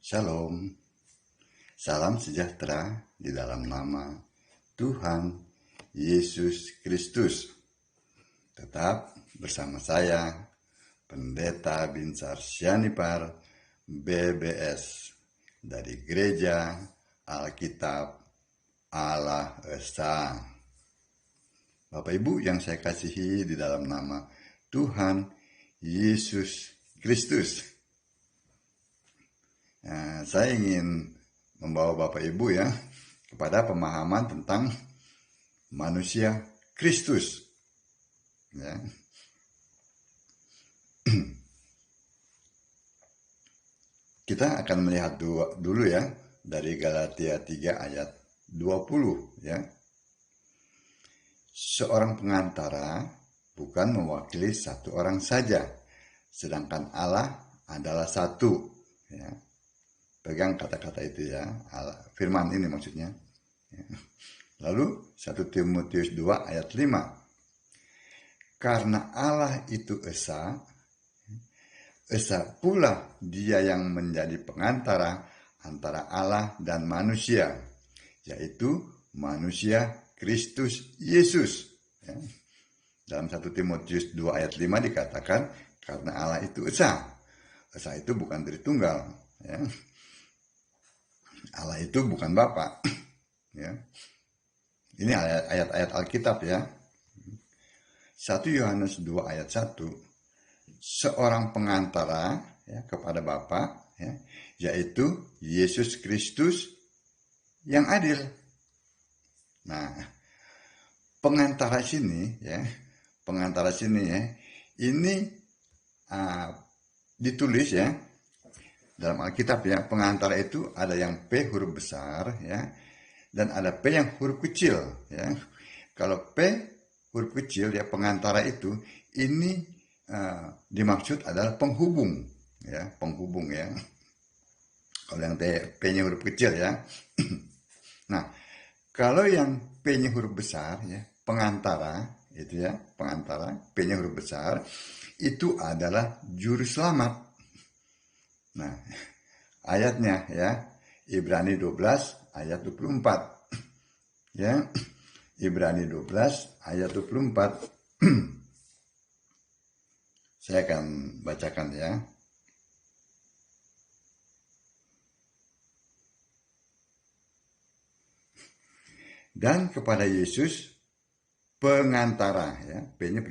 Shalom, salam sejahtera di dalam nama Tuhan Yesus Kristus. Tetap bersama saya, Pendeta Binsar Sianipar, BBS, dari Gereja Alkitab Allah Esa. Bapak Ibu yang saya kasihi di dalam nama Tuhan Yesus Kristus. Saya ingin membawa Bapak Ibu ya kepada pemahaman tentang manusia Kristus. Ya. Kita akan melihat dulu ya dari Galatia 3 ayat 20 ya. Seorang pengantara bukan mewakili satu orang saja, sedangkan Allah adalah satu. Ya. Pegang kata-kata itu ya, firman ini maksudnya. Lalu 1 Timotius 2 ayat 5. Karena Allah itu esa pula dia yang menjadi pengantara antara Allah dan manusia, yaitu manusia Kristus Yesus. Ya. Dalam 1 Timotius 2 ayat 5 dikatakan, karena Allah itu esa. Esa itu bukan Tritunggal. Ya. Allah itu bukan Bapa. Ya. Ini ayat-ayat Alkitab ya. 1 Yohanes 2 ayat 1. Seorang pengantara ya, kepada Bapa ya, yaitu Yesus Kristus yang adil. Nah, pengantara sini ya, ini ditulis ya dalam Alkitab ya, pengantara itu ada yang P huruf besar ya, dan ada P yang huruf kecil ya. Kalau P huruf kecil ya, pengantara itu ini dimaksud adalah penghubung ya, penghubung ya. Kalau yang P-nya huruf kecil ya. Nah, kalau yang P-nya huruf besar ya, pengantara itu ya, pengantara P-nya huruf besar itu adalah juru selamat. Nah, ayatnya ya, Ibrani 12 ayat 24. Ya, Ibrani 12 ayat 24. Saya akan bacakan ya. Dan kepada Yesus pengantara ya, P-nya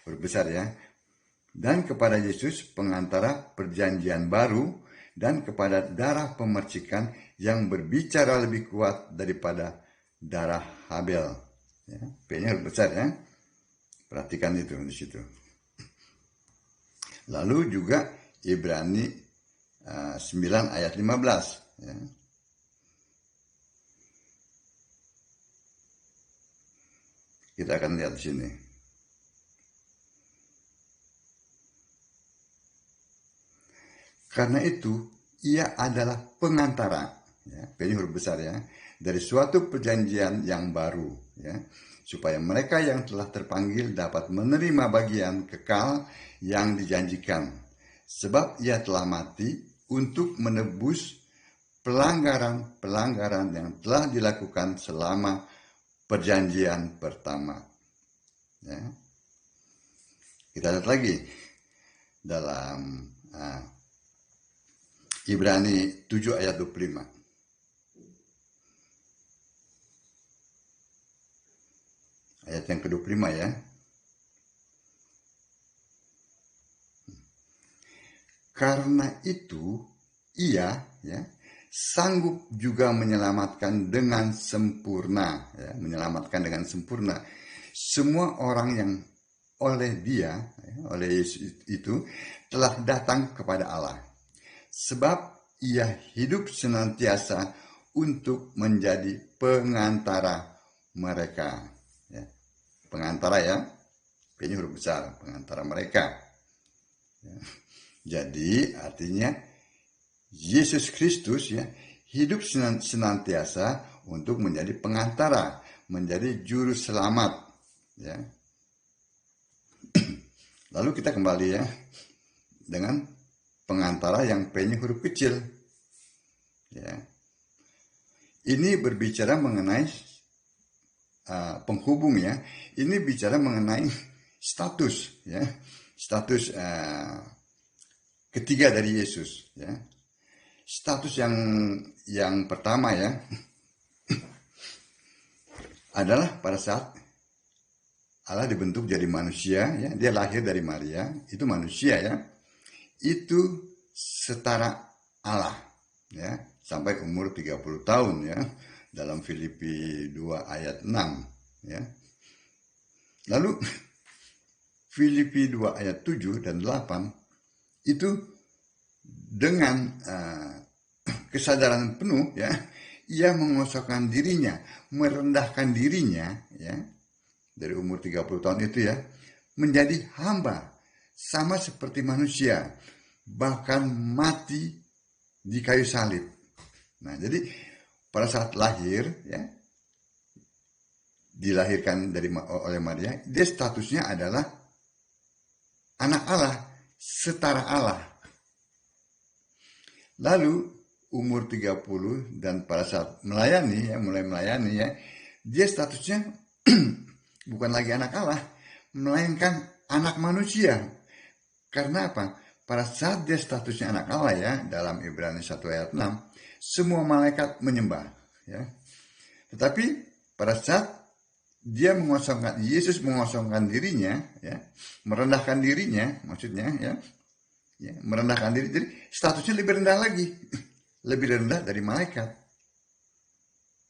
huruf besar ya. Dan kepada Yesus pengantara perjanjian baru, dan kepada darah pemercikan yang berbicara lebih kuat daripada darah Habel. Ya, P-nya huruf besar ya. Perhatikan itu di situ. Lalu juga Ibrani 9 ayat 15 ya. Kita akan lihat di sini. Karena itu ia adalah pengantara ya, P-nya huruf besar ya, dari suatu perjanjian yang baru ya, supaya mereka yang telah terpanggil dapat menerima bagian kekal yang dijanjikan, sebab ia telah mati untuk menebus pelanggaran-pelanggaran yang telah dilakukan selama perjanjian pertama ya. Kita lihat lagi dalam Ibrani 7 ayat 25. Ayat yang ke-25 ya. Karena itu ia ya sanggup juga menyelamatkan dengan sempurna ya, semua orang yang oleh dia ya, oleh Yesus itu telah datang kepada Allah. Sebab ia hidup senantiasa untuk menjadi pengantara mereka. Ya. Pengantara ya, P-nya huruf besar, pengantara mereka. Ya. Jadi artinya Yesus Kristus ya hidup senantiasa untuk menjadi pengantara, menjadi juru selamat. Ya. Lalu kita kembali ya dengan pengantara yang P-nya huruf kecil. Ya. Ini berbicara mengenai penghubung ya. Ini bicara mengenai status ya. Status ketiga dari Yesus ya. Status yang pertama ya adalah pada saat Allah dibentuk jadi manusia ya, dia lahir dari Maria, itu manusia ya. Itu setara Allah ya, sampai umur 30 tahun ya, dalam Filipi 2 ayat 6 ya. Lalu Filipi 2 ayat 7 dan 8 itu dengan kesadaran penuh ya, ia mengosongkan dirinya, merendahkan dirinya ya, dari umur 30 tahun itu ya, menjadi hamba sama seperti manusia, bahkan mati di kayu salib. Nah, jadi pada saat lahir ya, dilahirkan oleh Maria, dia statusnya adalah anak Allah, setara Allah. Lalu umur 30 dan pada saat melayani ya, mulai melayani ya, dia statusnya bukan lagi anak Allah, melainkan anak manusia. Karena apa? Pada saat dia statusnya anak Allah ya, dalam Ibrani 1 ayat 6, semua malaikat menyembah ya. Tetapi pada saat Yesus mengosongkan dirinya ya, merendahkan dirinya, maksudnya ya, merendahkan diri, jadi statusnya lebih rendah lagi, lebih rendah dari malaikat.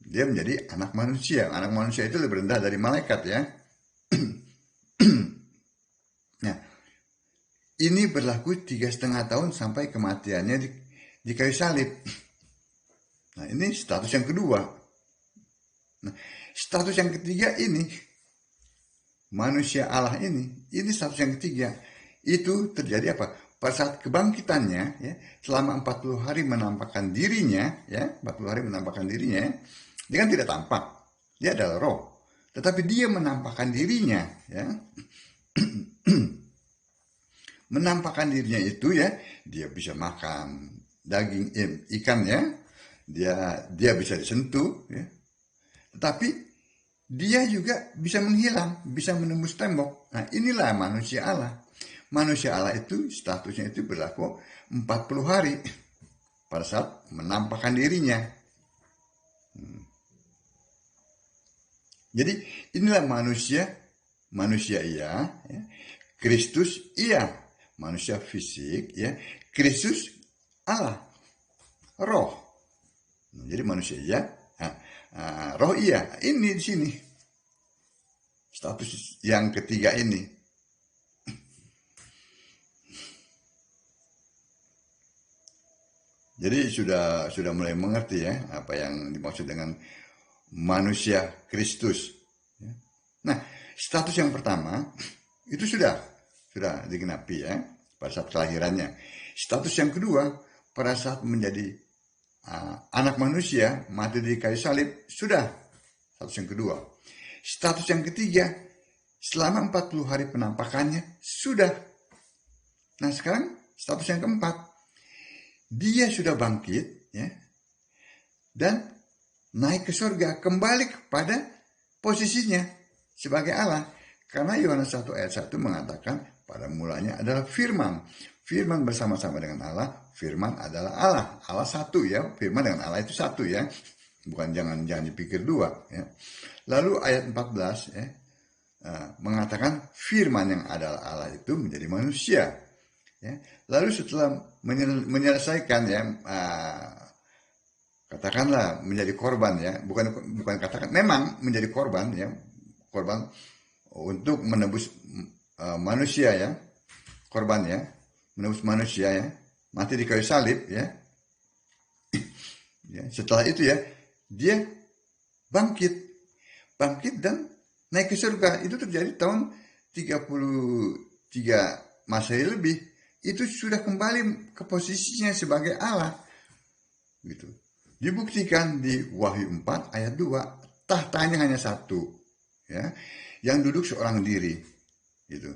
Dia menjadi anak manusia. Anak manusia itu lebih rendah dari malaikat ya. Nah, ini berlaku 3,5 tahun sampai kematiannya di kayu salib. Nah, ini status yang kedua. Nah, status yang ketiga ini, manusia Allah ini status yang ketiga. Itu terjadi apa? Pada saat kebangkitannya ya, selama 40 hari menampakkan dirinya ya, 40 hari menampakkan dirinya, dia kan tidak tampak, dia adalah roh, tetapi dia menampakkan dirinya ya. Menampakkan dirinya itu ya, dia bisa makan daging ikan ya, dia bisa disentuh ya, tetapi dia juga bisa menghilang, bisa menembus tembok. Nah, inilah manusia Allah. Manusia Allah itu statusnya itu berlaku 40 hari pada saat menampakkan dirinya. Jadi inilah manusia iya, ya. Kristus iya, manusia fisik ya, Kristus Allah, roh. Jadi manusia iya, roh iya. Ini di sini status yang ketiga ini. Jadi sudah mulai mengerti ya apa yang dimaksud dengan manusia Kristus. Nah, status yang pertama itu sudah digenapi ya pada saat kelahirannya. Status yang kedua pada saat menjadi anak manusia mati di kayu salib, sudah status yang kedua. Status yang ketiga selama 40 hari penampakannya, sudah. Nah, sekarang status yang keempat, dia sudah bangkit ya, dan naik ke surga, kembali kepada posisinya sebagai Allah. Karena Yohanes 1 ayat 1 mengatakan pada mulanya adalah firman. Firman bersama-sama dengan Allah, firman adalah Allah. Allah satu ya, firman dengan Allah itu satu ya. Bukan jangan dipikir dua ya. Lalu ayat 14 ya, mengatakan firman yang adalah Allah itu menjadi manusia. Ya. Lalu setelah menyelesaikan ya, katakanlah menjadi korban ya, bukan katakan, memang menjadi korban ya, korban untuk menebus manusia ya, korban ya, menebus manusia ya, mati di kayu salib ya. Ya, setelah itu ya, dia bangkit dan naik ke surga. Itu terjadi tahun 33 Masehi lebih. Itu sudah kembali ke posisinya sebagai Allah. Gitu. Dibuktikan di Wahyu 4 ayat 2, tahtanya hanya satu, ya, yang duduk seorang diri, gitu.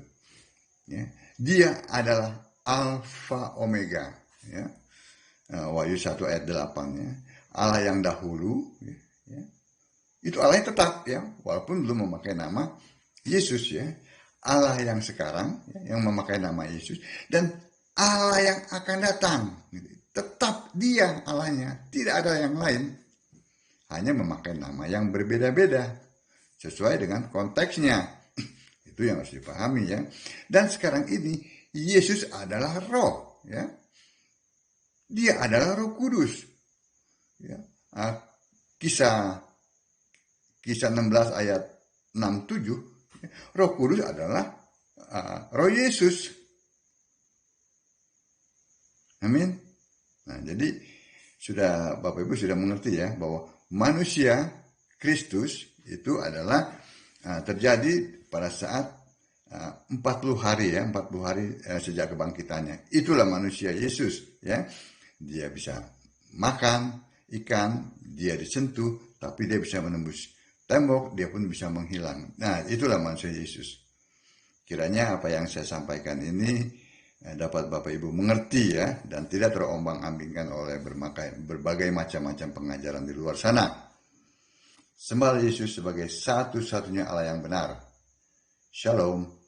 Ya. Dia adalah Alfa Omega, ya. Wahyu 1 ayat 8 ya. Allah yang dahulu ya, itu Allah yang tetap ya, walaupun belum memakai nama Yesus ya. Allah yang sekarang ya, yang memakai nama Yesus, dan Allah yang akan datang tetap dia Allahnya, tidak ada yang lain, hanya memakai nama yang berbeda-beda sesuai dengan konteksnya. Itu yang harus dipahami ya. Dan sekarang ini Yesus adalah Roh ya. Dia adalah Roh Kudus ya. Kisah 16 ayat 6-7, Roh Kudus adalah Roh Yesus. Amin. Nah, jadi Bapak Ibu sudah mengerti ya bahwa manusia Kristus itu adalah terjadi pada saat 40 hari ya, 40 hari sejak kebangkitannya. Itulah manusia Yesus ya. Dia bisa makan ikan, dia disentuh, tapi dia bisa menembus tembok, dia pun bisa menghilang. Nah, itulah manusia Yesus. Kiranya apa yang saya sampaikan ini dapat Bapak Ibu mengerti ya, dan tidak terombang-ambingkan oleh berbagai macam-macam pengajaran di luar sana. Sembah Yesus sebagai satu-satunya Allah yang benar. Shalom.